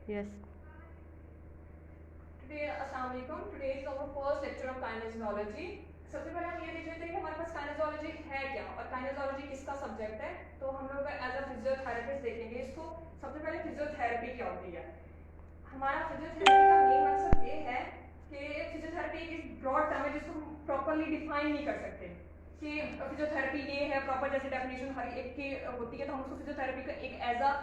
Yes. अस्सलाम वालेकुम। Today is our first lecture of kinesiology. सबसे पहले हम ये देख लेते हैं कि हमारे पास काइनेजोलॉजी है क्या और काइनेजोलॉजी किसका सब्जेक्ट है। तो हम लोग एज अ फिजियोथेरेपिस्ट देखेंगे इसको। सबसे पहले फिजियोथेरेपी क्या होती है। हमारा फिजियोथेरेपी का मेन मकसद ये है कि फिजियोथेरेपी एक ब्रॉड टर्म है जिसको हम प्रॉपरली डिफाइन नहीं कर सकते कि फिजियोथेरेपी ये है प्रॉपर, जैसे डेफिनेशन हर एक की होती है तो हम उसको फिजियोथेरेपी का एक एज अ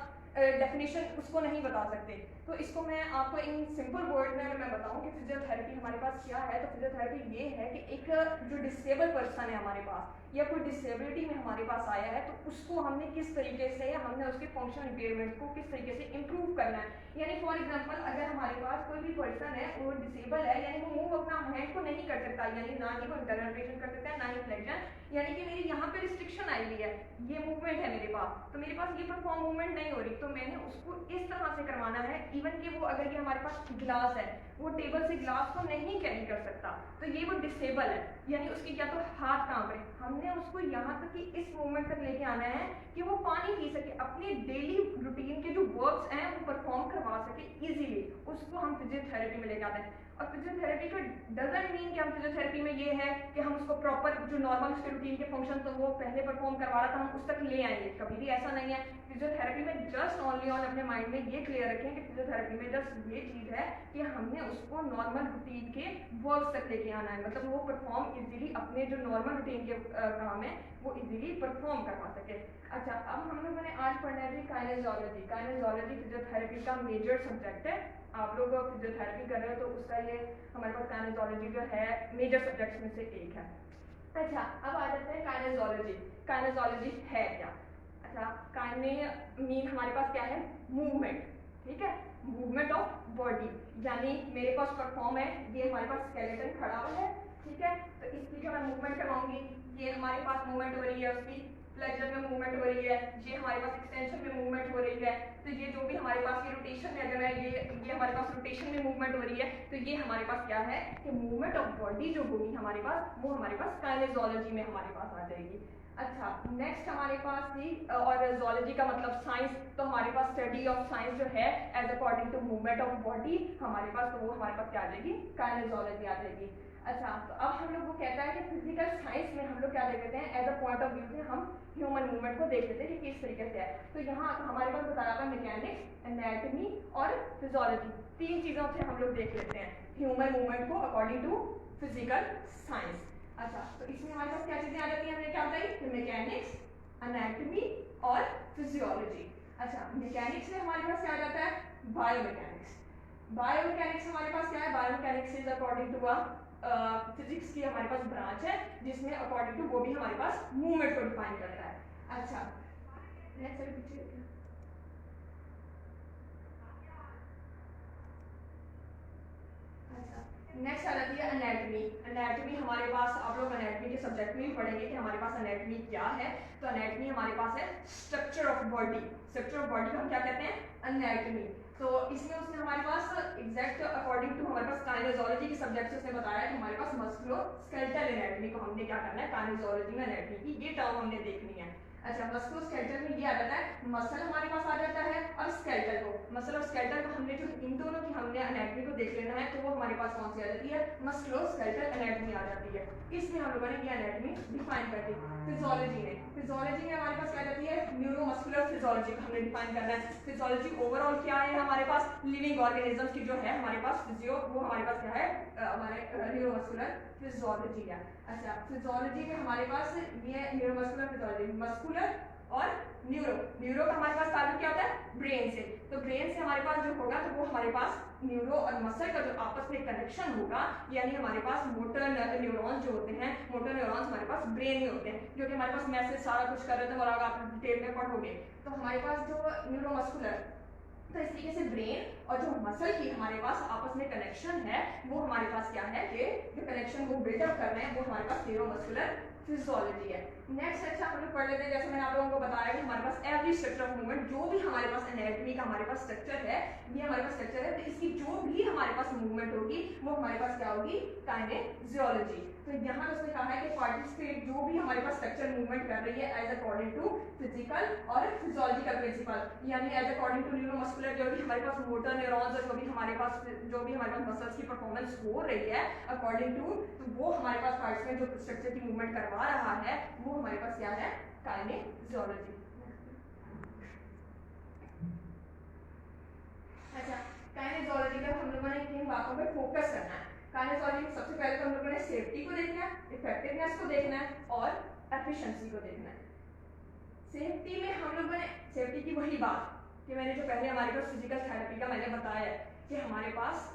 डेफिनेशन उसको नहीं बता सकते। तो इसको मैं आपको इन सिंपल वर्ड में मैं बताऊं कि फिजियोथेरेपी हमारे पास क्या है। तो फिजियोथेरेपी ये है कि एक जो डिसेबल पर्सन है हमारे पास या कोई डिसेबिलिटी में हमारे पास आया है तो उसको हमने किस तरीके से हमने उसके फंक्शनल इम्पेयरमेंट को किस तरीके से इम्प्रूव करना है। यानी फॉर एग्जांपल अगर हमारे पास कोई भी पर्सन है वो डिसेबल है, यानी वो मूव अपना हैंड को नहीं कर सकता, यानी ना ही वो इंटरनल रोटेशन कर सकता है ना ही फ्लेक्शन, यानी कि मेरी यहाँ पे रिस्ट्रिक्शन आई हुई है, ये मूवमेंट है मेरे पास, तो मेरे पास ये परफॉर्म मूवमेंट नहीं हो रही, तो मैंने उसको इस तरह से करवाना है। इवन कि वो अगर ये हमारे पास ग्लास है वो टेबल से ग्लास को नहीं कैरी कर सकता तो ये वो डिसेबल है, यानी उसकी क्या तो हाथ काम है, हमने उसको यहाँ तक कि इस मूवमेंट तक लेके आना है कि वो पानी पी सके, अपने डेली रूटीन के जो वर्क्स हैं वो परफॉर्म करवा सके इजीली, उसको हम फिजियोथेरेपी में लेके आते हैं। और फिजियोथेरेपी का डजंट मीन कि हम फिजियोथेरेपी में ये है कि हम उसको प्रॉपर जो नॉर्मल उसके रूटीन के फंक्शन तो वो पहले परफॉर्म करवा रहा था हम उस तक ले आएंगे, कभी भी ऐसा नहीं है। फिजियोथेरेपी में जस्ट ओनली ऑन अपने माइंड में ये क्लियर रखें कि फिजियोथेरेपी में जस्ट ये चीज़ है कि हमने उसको नॉर्मल रूटीन के वर्क तक लेके आना है, मतलब वो परफॉर्म इजीली अपने जो नॉर्मल रूटीन के काम है वो इजीली परफॉर्म करवा सके। अच्छा, अब हम लोगों ने आज पढ़ना है काइनेजोलॉजी। काइनेजोलॉजी फिजियोथेरेपी का मेजर सब्जेक्ट है। आप लोग फिजियोथेरेपी कर रहे हो तो उसका ये हमारे पास काइनेजोलॉजी जो है मेजर सब्जेक्ट्स में से एक है। अच्छा, अब आ जाते हैं काइनेजोलॉजी। काइनेजोलॉजी है क्या। अच्छा, काइने मीन हमारे पास क्या है, मूवमेंट, ठीक है, मूवमेंट ऑफ बॉडी, यानी मेरे पास परफॉर्म है, ये हमारे पास स्केलेटन खड़ा हुआ है, ठीक है, तो इसकी जो मैं मूवमेंट करवाऊंगी, ये हमारे पास मूवमेंट हो रही है, उसकी फ्लेक्शन में मूवमेंट हो रही है, ये हमारे पास एक्सटेंशन में मूवमेंट हो रही है, तो ये जो भी हमारे पास ये रोटेशन है, अगर मैं ये हमारे पास रोटेशन में मूवमेंट हो रही है तो ये हमारे पास क्या है कि मूवमेंट ऑफ बॉडी जो होगी हमारे पास वो हमारे पास काइनेजोलॉजी में हमारे पास आ जाएगी। अच्छा, नेक्स्ट हमारे पास थी और जोलॉजी का मतलब साइंस, तो हमारे पास स्टडी ऑफ साइंस जो है as according to movement of body हमारे पास, तो वो हमारे पास क्या आ जाएगी, काइनेजोलॉजी आ जाएगी। अच्छा, तो अब हम लोग को कहता है कि फिजिकल साइंस में हम लोग क्या देख लेते हैं as a point of view से हम ह्यूमन मूवमेंट को देख लेते हैं कि किस तरीके से है। तो यहाँ हमारे पास बताया था मैकेनिक्स, एनाटॉमी और फिजियोलॉजी, तीन चीज़ों से हम लोग देख लेते हैं ह्यूमन मूवमेंट को अकॉर्डिंग टू फिजिकल साइंस। अच्छा, तो इसमें हमारे पास क्या चीजें आ जाती हैं, हमने क्या बताई, मैकेनिक्स, एनाटॉमी और फिजियोलॉजी। अच्छा, मैकेनिक्स में हमारे पास क्या आ जाता है, बायोमैकेनिक्स। बायोमैकेनिक्स हमारे पास क्या है, biomechanics is according to physics की हमारे पास ब्रांच है जिसमें अकॉर्डिंग टू वो भी हमारे पास मूवमेंट को डिफाइन करता है। अच्छा, नेक्स्ट पीछे नेक्स्ट आ जाती है एनाटॉमी। एनाटॉमी हमारे पास, आप लोग एनाटॉमी के सब्जेक्ट में भी पढ़ेंगे कि हमारे पास एनाटॉमी क्या है। तो एनाटॉमी हमारे पास है structure of body. Structure of body को हम क्या कहते हैं, एनाटॉमी। तो इसमें उसने हमारे पास एग्जैक्ट अकॉर्डिंग टू हमारे पास काइनेजोलॉजी के सब्जेक्ट से उसने बताया कि हमारे पास मस्कुलोस्केलेटल एनाटॉमी को हमने क्या करना है, काइनेजोलॉजी में एनाटॉमी की ये टर्म हमने देखनी है। अच्छा, मस्कुलोस्केलेटल में ये आ जाता है, मसल हमारे पास आ जाता है और स्केलेटल को, मसल और स्केलेटल को हमने जो इन दोनों की हमने एनाटॉमी को देख लेना है तो वो हमारे पास कौन सी आ जाती है, मस्कुलोस्केलेटल एनाटॉमी आ जाती है। इसमें हम लोगों ने ये एनाटॉमी डिफाइन कर दी। फिजियोलॉजी में हमारे पास क्या जाती है, न्यूरोमस्कुलर फिजियोलॉजी को हमने डिफाइन करना है। फिजियोलॉजी ओवरऑल क्या है हमारे पास, लिविंग ऑर्गेनिज्म की जो है हमारे पास फिजियो, वो हमारे पास क्या है, हमारे न्यूरोमस्कुलर फिजियोलॉजी है। अच्छा, फिजियोलॉजी में हमारे पास ये न्यूरोमस्कुलर फिजियोलॉजी, मस्कुलर और न्यूरो, न्यूरो का हमारे पास ताल्लुक क्या होता है, ब्रेन से, तो ब्रेन से हमारे पास जो होगा तो वो हमारे पास न्यूरो और मसल का जो आपस में कनेक्शन होगा, यानी हमारे पास मोटर न्यूरॉन्स जो होते हैं, मोटर न्यूरॉन्स हमारे पास ब्रेन में होते हैं जो कि हमारे पास मैसेज सारा कुछ कर रहे थे और आप डिटेल में पढ़ोगे। तो हमारे पास जो न्यूरोमस्कुलर, तो इस तरीके से ब्रेन और जो मसल की हमारे पास आपस में कनेक्शन है वो हमारे पास क्या है कि जो कनेक्शन वो बिल्डअप कर रहे हैं वो हमारे पास न्यूरोमस्कुलर फिजियोलॉजी है। नेक्स्ट सेक्शन हम लोग पढ़ लेते हैं। जैसे मैंने आप लोगों को बताया कि हमारे पास एवरी स्ट्रक्चर ऑफ मूवमेंट, जो भी हमारे पास एनाटॉमी का हमारे पास स्ट्रक्चर है, ये हमारे पास स्ट्रक्चर है, तो इसकी जो भी हमारे पास मूवमेंट होगी वो हमारे पास क्या होगी, काइनेजियोलॉजी। तो यहाँ उसने कहा है कि पार्टिसिपेट जो भी हमारे पास स्ट्रक्चर मूवमेंट कर रही है एज अकॉर्डिंग टू फिजिकल और फिजियोलॉजिकल प्रिंसिपल, यानी एज अकॉर्डिंग टू न्यूरोमस्कुलर, जो भी हमारे पास मोटर न्यूरॉन्स और जो भी हमारे पास मसल्स की परफॉर्मेंस हो रही है अकॉर्डिंग टू, तो वो हमारे पास पार्टिसिपेट जो स्ट्रक्चर की मूवमेंट करवा रहा है वो हमारे पास क्या है, काइनेजियोलॉजी। अच्छा, काइनेजियोलॉजी में हम लोगों ने किन बातों पे फोकस करना है। काइनेजियोलॉजी में सबसे पहले तो हम लोगों ने सेफ्टी को देखना है, इफेक्टिवनेस को देखना है और एफिशिएंसी को देखना है। सेफ्टी में हम लोगों ने सेफ्टी की वही बात कि मैंने जो पहले हमारे पास फिजिकल थेरेपी का मैंने बताया है कि हमारे पास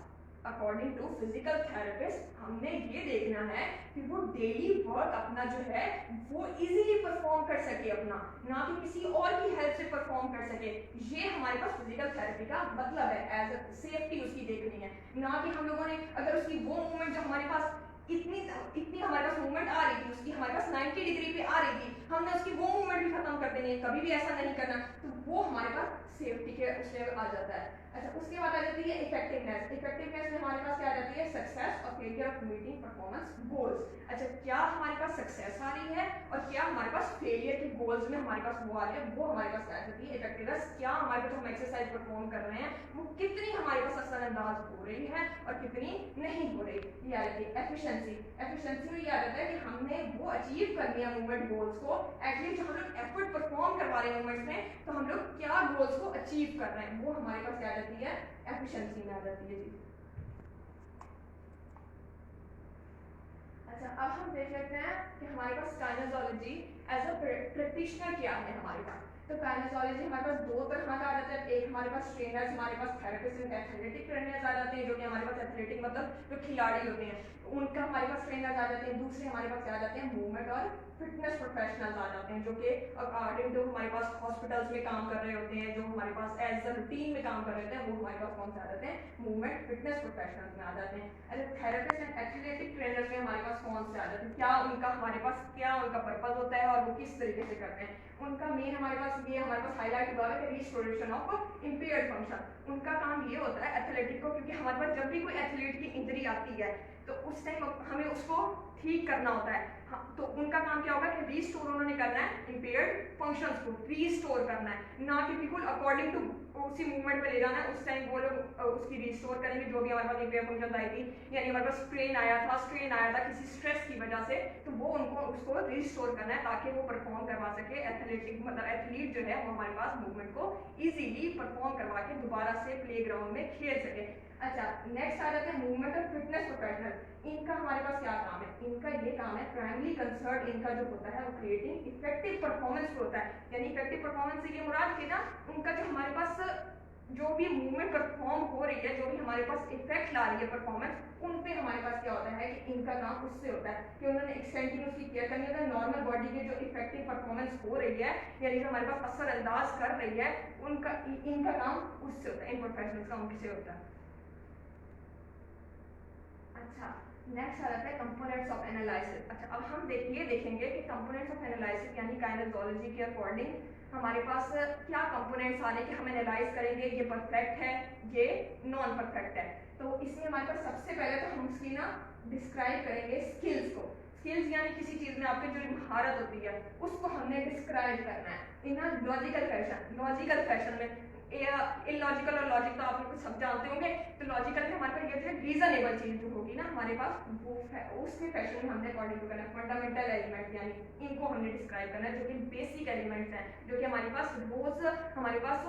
अकॉर्डिंग टू फिजिकल थेरेपिस्ट हमने ये देखना है कि वो डेली वर्क अपना जो है वो इजीली परफॉर्म कर सके अपना, ना कि किसी और की हेल्प से परफॉर्म कर सके। ये हमारे पास फिजिकल थेरेपी का मतलब है, एज अ सेफ्टी उसकी देखनी है, ना कि हम लोगों ने अगर उसकी वो मूवमेंट जो हमारे पास इतनी हमारे पास मूवमेंट आ रही थी, उसकी हमारे पास 90 डिग्री पे आ रही थी, हमने उसकी वो मूवमेंट भी खत्म कर देनी है, कभी भी ऐसा नहीं करना, तो वो हमारे पास सेफ्टी के उसमें आ जाता है। अच्छा, उसके बाद आ जाती है इफेक्टिवनेस। इफेक्टिवनेस में हमारे पास क्या आ जाती है, सक्सेस और failure of meeting performance goals. अच्छा, क्या हमारे पास सक्सेस आ रही है और क्या हमारे पास फेलियर के गोल्स में हमारे पास वो आ रही है, वो हमारे पास क्या आ जाती है इफेक्टिवनेस। क्या हमारे पास हम एक्सरसाइज परफॉर्म कर रहे हैं वो कितनी हमारे पास असरअंदाज हो रही है और कितनी नहीं हो रही, ये आ जाती है एफिशिएंसी। एफिशिएंसी में ये आ जाता है कि हमने वो अचीव करनी है मूवमेंट गोल्स को, एटलीस्ट हम लोग एफर्ट परफॉर्म करवा रहे हैं मूवमेंट्स में, तो हम लोग क्या गोल्स को अचीव कर रहे हैं, वो हमारे पास क्या आ जाती है, एफिशिएंसी में आ जाती है जी। अच्छा, अब हम देख लेते हैं कि हमारे पास काइनेजियोलॉजी एज अ प्रैक्टिशनर क्या है हमारे पास। तो काइनेजियोलॉजी हमारे पास दो तरह का आ जाता है, एक हमारे पास ट्रेनर्स, हमारे पास थेरेपिस्ट एंड एथलेटिक ट्रेनर्स आ जाते हैं, जो कि हमारे पास एथलेटिक मतलब जो खिलाड़ी होते हैं उनका हमारे पास ट्रेनर्स आ जाते हैं। दूसरे हमारे पास क्या आ जाते हैं, मूवमेंट और फिटनेस प्रोफेशनल्स आ जाते हैं, जो कि अकॉर्डिंग टू हमारे पास हॉस्पिटल्स में काम कर रहे होते हैं, जो हमारे पास एज अ रूटीन में काम कर रहे होते हैं, वो हमारे पास कौन से आ जाते हैं, मूवमेंट फिटनेस प्रोफेशनल्स में आ जाते हैं। अरे थेरेपिस्ट एंड एथलेटिक ट्रेनर्स में हमारे पास कौन से आ जाते हैं, क्या उनका हमारे पास क्या उनका पर्पस होता है और वो किस तरीके से करते हैं। उनका मेन हमारे पास ये हमारे पास हाईलाइट हुआ है कि रिस्टोरेशन ऑफ इंपेयर्ड फंक्शन। उनका काम ये होता है एथलेटिक को, क्योंकि हमारे पास जब भी कोई एथलीट की इंजरी आती है तो उस टाइम हमें उसको ठीक करना होता है। हाँ, तो उनका काम क्या होगा कि रीस्टोर उन्होंने करना है इंपेयर्ड फंक्शंस को रीस्टोर करना है, ना कि बिल्कुल अकॉर्डिंग टू उसी मूवमेंट पे ले जाना है। उस टाइम वो लोग उसकी रीस्टोर करेंगे जो भी हमारे पास इंपेयर्ड फंक्शंस आई थी, यानी हमारे पास स्ट्रेन आया था किसी स्ट्रेस की वजह से, तो वो उनको उसको रीस्टोर करना है ताकि वो परफॉर्म करवा सके। एथलेटिक मतलब एथलीट जो है वो हमारे पास मूवमेंट को इजीली परफॉर्म करवा के दोबारा से प्लेग्राउंड में खेल सके। अच्छा, नेक्स्ट आ जाते हैं मूवमेंट और फिटनेस प्रोफेशनल। इनका हमारे पास क्या काम है, इनका ये काम है प्राइमरी कंसर्न इनका जो होता है वो क्रिएटिंग इफेक्टिव परफॉर्मेंस को होता है। यानी इफेक्टिव परफॉर्मेंस से ये मुराद कि ना उनका जो हमारे पास जो भी मूवमेंट परफॉर्म हो रही है, जो भी हमारे पास इफेक्ट ला रही है परफॉर्मेंस, उन पे हमारे पास क्या होता है कि इनका काम उससे होता है कि उन्होंने एक्सटेंडिंग उसकी केयर करनी होता है। नॉर्मल बॉडी की जो इफेक्टिव परफॉर्मेंस हो रही है यानी जो हमारे पास असरअंदाज कर रही है, उनका इनका काम उससे होता है, इन प्रोफेशनल्स का उनसे होता है। अच्छा, नेक्स्ट आ जाता है कंपोनेंट्स ऑफ एनालिसिस। अच्छा, अब हम देखेंगे कि कंपोनेंट्स ऑफ एनालिसिस यानी काइनेजियोलॉजी के अकॉर्डिंग हमारे पास क्या कंपोनेंट्स आने के हम एनालाइज करेंगे, ये परफेक्ट है, ये नॉन परफेक्ट है। तो इसमें हमारे पास सबसे पहले तो हम उसकी ना डिस्क्राइब करेंगे स्किल्स को। स्किल्स यानी किसी चीज में आपकी जो महारत होती है उसको हमने डिस्क्राइब करना है इन अ लॉजिकल फैशन में। इलॉजिकल और लॉजिक तो आप लोग सब जानते होंगे। तो लॉजिकल में हमारे पास ये रीजनेबल चीज जो होगी ना हमारे पास वो उसके फैशन में हमने अकॉर्डिंग टू करना है। फंडामेंटल एलिमेंट यानी इनको हमने डिस्क्राइब करना है, जो कि बेसिक एलिमेंट्स हैं, जो कि हमारे पास रोज हमारे पास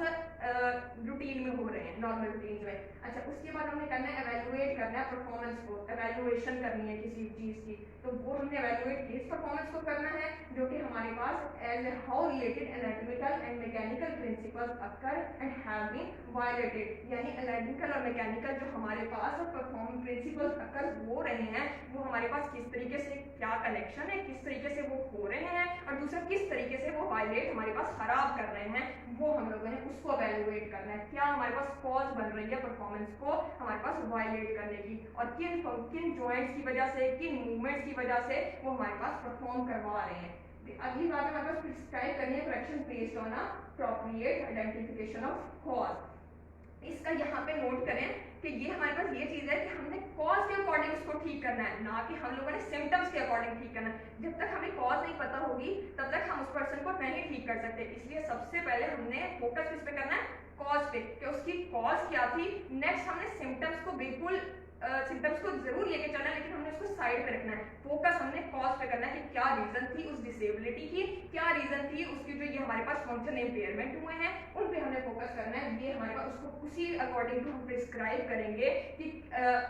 रूटीन में हो रहे हैं, नॉर्मल रूटीन में। अच्छा, उसके बाद हमने करना है एवेलुएट करना है परफॉर्मेंस को, एवेलुएशन करनी है किसी चीज की। तो वो हमने एवेलुएट किस परफॉर्मेंस को करना है, जो कि हमारे पास as how related anatomical and mechanical principles occur and have been violated. यानी एनाटॉमिकल और मैकेनिकल जो हमारे पास परफॉर्मेंस प्रिंसिपल्स अकर हो रहे हैं वो हमारे पास किस तरीके से क्या कनेक्शन है, किस तरीके से वो हो रहे हैं, और दूसरा किस तरीके से वो वायलेट हमारे पास खराब कर रहे हैं, वो हम लोगों ने उसको एवेलुएट करना है। क्या हमारे पास कॉज बन रही है परफॉर्मेंस को हमारे पास वायलेट करने की, और किन जॉइंट्स की वजह से, किन मूवमेंट्स की वजह से वो हमारे पास परफॉर्म करवा रहे हैं, अगली बात हमारे पास प्रिस्क्राइब करनी है correction based on appropriate identification of cause. इसका यहाँ पे नोट करें कि ये हमारे पास ये चीज है कि हमने कॉज के अकॉर्डिंग उसको ठीक करना है, ना कि हम लोगों ने सिम्टम्स के अकॉर्डिंग ठीक करना है। जब तक हमें कॉज नहीं पता होगी तब तक हम उस पर्सन को नहीं ठीक कर सकते। इसलिए सबसे पहले हमने फोकस किस पे करना है, कॉज पे, कि उसकी कॉज क्या थी। नेक्स्ट हमने सिम्टम्स को बिल्कुल सिम्टम्स को जरूर लेके चलना है, लेकिन हमने उसको साइड पे रखना है। फोकस हमने कॉज पे करना है कि क्या रीजन थी उस डिसेबिलिटी की, क्या रीजन थी उसकी जो ये हमारे पास फंक्शन इम्पेयरमेंट हुए हैं उन पे हमने फोकस करना है। ये हमारे पास उसको उसी अकॉर्डिंग टू हम प्रिस्क्राइब करेंगे कि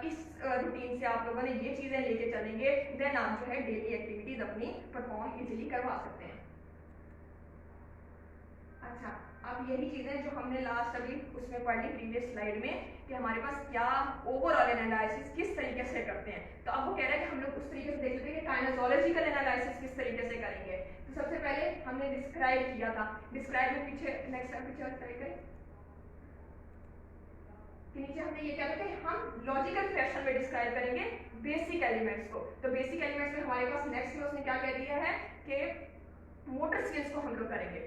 इस रूटीन से आप लोगों ने ये चीजें लेके चलेंगे, देन आप जो है डेली एक्टिविटीज अपनी परफॉर्म इजीली करवा सकते हैं। अच्छा, अब यही चीजें जो हमने लास्ट अभी उसमें पढ़ ली प्रीवियस स्लाइड में कि हमारे पास क्या ओवरऑल एनालिसिस किस तरीके से करते हैं। तो अब वो कह रहा है कि हम लोग उस तरीके से देख लेते हैं कि काइनेजोलॉजिकल एनालिसिस किस तरीके से करेंगे। तो सबसे पहले हमने डिस्क्राइब किया था, डिस्क्राइब में पीछे नेक्स्ट पिक्चर कि नीचे हमने ये क्या कहते हैं, हम लॉजिकल फैशन में डिस्क्राइब करेंगे बेसिक एलिमेंट्स को। तो बेसिक एलिमेंट्स में हमारे पास नेक्स्ट में उसने क्या कह दिया है कि मोटर स्किल्स को हम लोग करेंगे।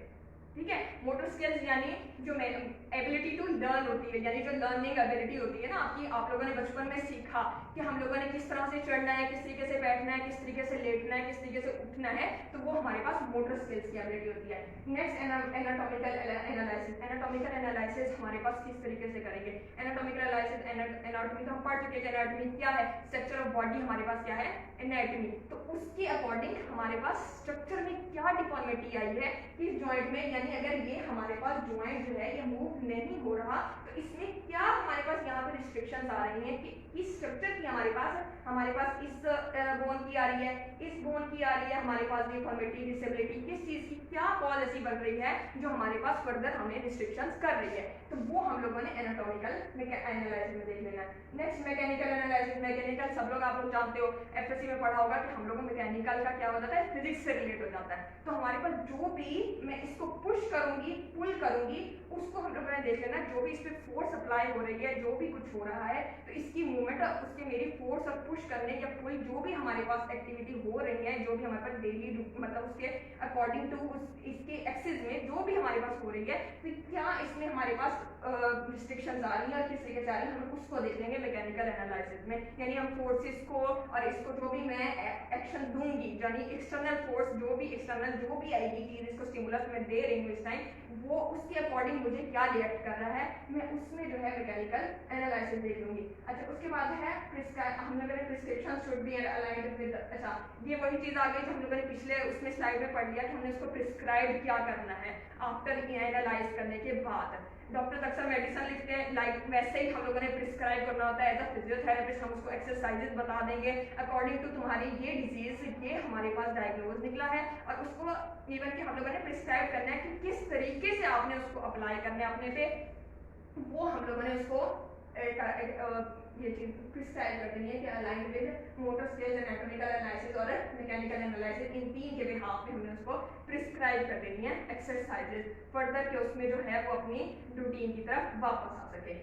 ठीक है, मोटर स्किल्स यानी जो एबिलिटी टू लर्न होती है, यानी जो लर्निंग एबिलिटी होती है ना आपकी, आप लोगों ने बचपन में सीखा कि हम लोगों ने किस तरह से चढ़ना है, किस तरीके से बैठना है, किस तरीके से लेटना है, किस तरीके से उठना है, तो वो हमारे पास मोटर स्किल्स की एबिलिटी होती है। Next anatomical analysis. Anatomical analysis हमारे पास किस तरीके से करेंगे। एनाटॉमिकल एनालिसिस, एनाटॉमी तो हम पढ़ चुके हैं, एनाटॉमी क्या है, स्ट्रक्चर ऑफ बॉडी हमारे पास क्या है, एनाटॉमी। तो उसके अकॉर्डिंग हमारे पास स्ट्रक्चर में क्या डिफॉर्मिटी आई है किस जॉइंट में, यानी अगर ये हमारे पास जॉइंट जो है ये मूव नहीं हो रहा तो इसमें क्या हमारे पास यहाँ पर रिस्ट्रिक्शंस आ रही हैं कि इस स्ट्रक्चर की हमारे पास इस बोन की आ रही है, इस बोन की आ रही है हमारे पास डिफॉर्मिटी, डिसेबिलिटी, किस चीज की क्या कॉज ऐसी बन रही है जो हमारे पास फर्दर हमें रिस्ट्रिक्शंस कर रही है। तो वो हम लोगों ने एनाटॉमिकल एनालिसिस में देख लेना है। Next mechanical analysis. मैकेनिकल सब लोग आप लोग जानते हो, एफएससी में पढ़ा होगा कि हम लोगों मैकेनिकल का क्या हो जाता है, फिजिक्स से रिलेट हो जाता है। तो हमारे पास जो भी मैं इसको पुश करूंगी, पुल करूंगी, उसको हम लोगों ने देख लेना, जो भी इस पे फोर्स अप्लाई हो रही है, जो भी कुछ हो रहा है, तो इसकी मूवमेंट उसके मेरी फोर्स और पुश करने या पुल जो भी हमारे पास एक्टिविटी हो रही है, जो भी हमारे पास डेली मतलब उसके अकॉर्डिंग टू इसके एक्सिस में जो भी हमारे पास हो रही है, तो क्या इसमें हमारे पास रिस्ट्रिक्शंस आ रही है और किस तरीके से आ रही है, हम उसको देख लेंगे मैकेनिकल एनालिसिस में। यानी हम फोर्सेस को और इसको जो भी मैं एक्शन दूंगी, यानी एक्सटर्नल फोर्स जो भी आएगी चीज, इसको स्टिमुलस में दे रही हूँ इस टाइम, वो उसके अकॉर्डिंग मुझे क्या रिएक्ट कर रहा है, मैं उसमें जो है मैकेनिकल एनालिसिस देख लूंगी। अच्छा, उसके बाद है हम लोगों ने prescription should be aligned with, अच्छा ये वही चीज आ गई जो हम लोगों ने पिछले उसमें स्लाइड में पढ़ लिया कि हमने उसको प्रिस्क्राइब क्या करना है आफ्टर एनालाइज करने के बाद। डॉक्टर अक्सर मेडिसिन लिखते हैं, लाइक वैसे ही हम लोगों ने प्रिस्क्राइब करना होता है। एज अ फिजियोथेरेपिस्ट हम उसको एक्सरसाइजेस बता देंगे अकॉर्डिंग टू तुम्हारी ये डिजीज, ये हमारे पास डायग्नोज निकला है, और उसको इवन कि हम लोगों ने प्रिस्क्राइब करना है कि किस तरीके से आपने उसको अप्लाई करना है अपने पे, वो हम लोगों ने उसको ये चीज प्रिस्क्राइब कर देनी है कि aligned with motor skills, anatomical analysis और मैकेनिकल एनालिसिस, इन तीन के बिहाफ पे हमने उसको प्रिस्क्राइब कर देनी है एक्सरसाइजेस फर्दर के उसमें जो है वो अपनी रूटीन की तरफ वापस आ सके।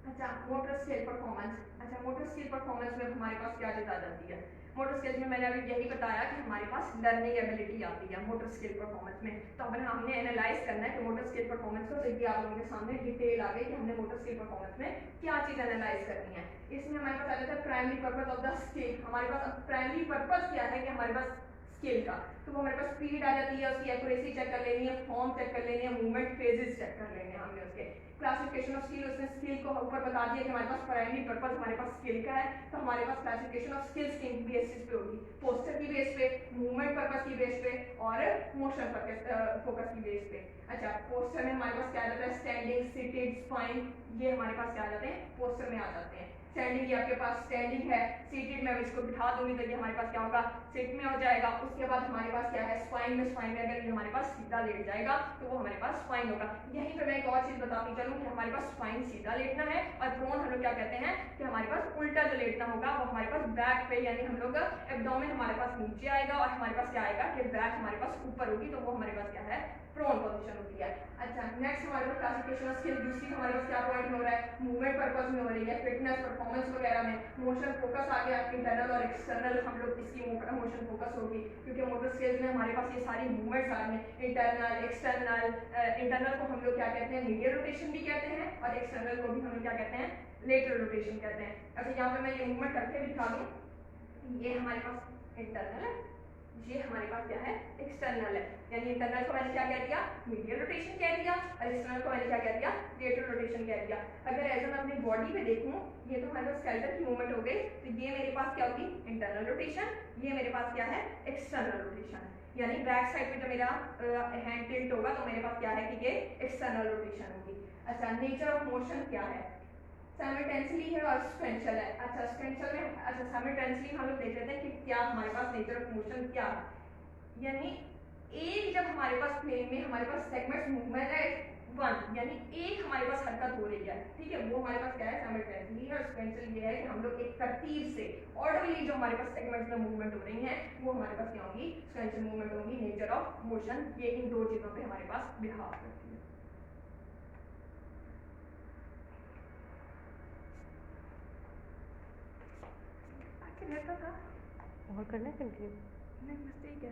अच्छा, मोटर स्किल परफॉर्मेंस। अच्छा, मोटर स्किल परफॉर्मेंस में हमारे पास क्या चीज आ जाती है। मोटर स्किल्स में मैंने अभी यही बताया कि हमारे पास लर्निंग एबिलिटी आती है मोटर स्किल परफॉर्मेंस में। तो अगर हमने एनालाइज करना है कि मोटर स्किल परफॉर्मेंस को, तो ये आप लोगों के सामने डिटेल आ गई कि हमने मोटर स्किल परफॉर्मेंस में क्या चीज एनालाइज करनी है। इसमें हमारे पास आ जाता है primary purpose of the skill. हमारे पास प्राइमरी पर्पस क्या है कि हमारे पास स्किल का, तो वो हमारे पास स्पीड आ जाती है, उसकी एक्यूरेसी चेक कर लेनी है, फॉर्म चेक कर लेनी है, मूवमेंट फेजेस चेक कर लेने हैं हमने उसके। क्लासिफिकेशन ऑफ स्किल, उसने स्किल को ऊपर बता दिया कि हमारे पास प्राइमरी पर्पस हमारे पास स्किल का है, तो हमारे पास क्लासिफिकेशन ऑफ स्किल्स की बेसिस पे होगी, पोस्चर की बेस पे, मूवमेंट पर्पस की बेस पे और मोशन फोकस की बेस पे। अच्छा, पोस्चर में हमारे पास क्या आ जाता है, स्टैंडिंग, सिटेड, स्पाइन, ये हमारे पास क्या आ जाते हैं, पोस्चर में आ जाते हैं। स्टैंडिंग, ये आपके पास स्टैंडिंग है, सीटेड में इसको बिठा दूंगी तो ये हमारे पास क्या होगा, सिट में हो जाएगा। उसके बाद हमारे पास क्या है, स्पाइन में, स्पाइन में अगर ये हमारे पास सीधा लेट जाएगा तो वो हमारे पास स्पाइन होगा। यहीं पे मैं एक और चीज बताती चलूं कि हमारे पास स्पाइन सीधा लेटना है और प्रोन हम लोग क्या कहते हैं कि हमारे पास उल्टा जो लेटना होगा वो हमारे पास बैक पे, यानी हम लोग एब्डोमेन हमारे पास नीचे आएगा और हमारे पास क्या आएगा कि बैक हमारे पास ऊपर होगी, तो वो हमारे पास क्या है, प्रोन पोजीशन होती है। अच्छा, नेक्स्ट हमारे पास क्लासिफिकेशन ऑफ स्किल, दूसरी हमारे पास क्या पॉइंट में हो रहा है, मूवमेंट पर्पस में हो रही है, फिटनेस परफॉर्मेंस वगैरह में। मोशन फोकस आ गया, इंटरनल और एक्सटर्नल हम लोग इसकी मोशन फोकस होगी, क्योंकि मोटर स्किल्स में हमारे पास ये सारी मूवमेंट्स आ रही हैं, इंटरनल एक्सटर्नल। इंटरनल को हम लोग क्या कहते हैं, मीडियल रोटेशन भी कहते हैं, और एक्सटर्नल को भी हम लोग क्या कहते हैं, लेटरल रोटेशन कहते हैं। अच्छा, यहाँ पे मैं ये मूवमेंट करके दिखा दूँ, ये हमारे पास इंटरनल है, ये हमारे पास क्या है, एक्सटर्नल है। यानी इंटरनल को मैंने क्या कह दिया, मीडियल रोटेशन कह दिया, और एक्सटर्नल को मैंने क्या कह दिया, लेटरल रोटेशन कह दिया। अगर एज मैं अपनी बॉडी पे देखूं, ये तो हमारे पास स्केलेटन की मूवमेंट हो गई, तो ये मेरे पास क्या होगी, इंटरनल रोटेशन, ये मेरे पास क्या है, एक्सटर्नल रोटेशन। यानी बैक साइड पे जब मेरा हैंड टिल्ट होगा तो मेरे पास क्या है कि ये एक्सटर्नल रोटेशन होगी। अच्छा, नेचर ऑफ मोशन क्या है, साइमल्टेनियसली है और सीक्वेंशियल है। अच्छा, सीक्वेंशियल में, अच्छा साइमल्टेनियसली हम लोग देख लेते हैं कि क्या हमारे पास नेचर ऑफ मोशन क्या है। यानी एक जब हमारे पास प्लेन में हमारे पास सेगमेंट्स मूवमेंट है वन, यानी एक हमारे पास हरकत हो रही है, ठीक है, वो हमारे पास क्या है, साइमल्टेनियसली है। और सीक्वेंशियल ये है कि हम लोग एक तरतीब से ऑर्डरली जो हमारे पास सेगमेंट्स में मूवमेंट हो रही हैं वो हमारे पास क्या होगी, सीक्वेंशियल मूवमेंट होगी। नेचर ऑफ मोशन ये इन दो चीजों पे हमारे पास बिहाव करती है। रहता था और करना है कंटिन्यू, नहीं बस ठीक है।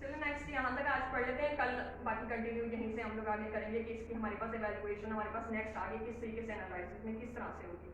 चलो नेक्स्ट यहाँ तक आज पढ़ लेते हैं, कल बाकी कंटिन्यू यहीं से हम लोग आगे करेंगे कि इसकी हमारे पास इवैल्यूएशन हमारे पास नेक्स्ट आगे किस तरीके से एनालिसिस में किस तरह से होगी।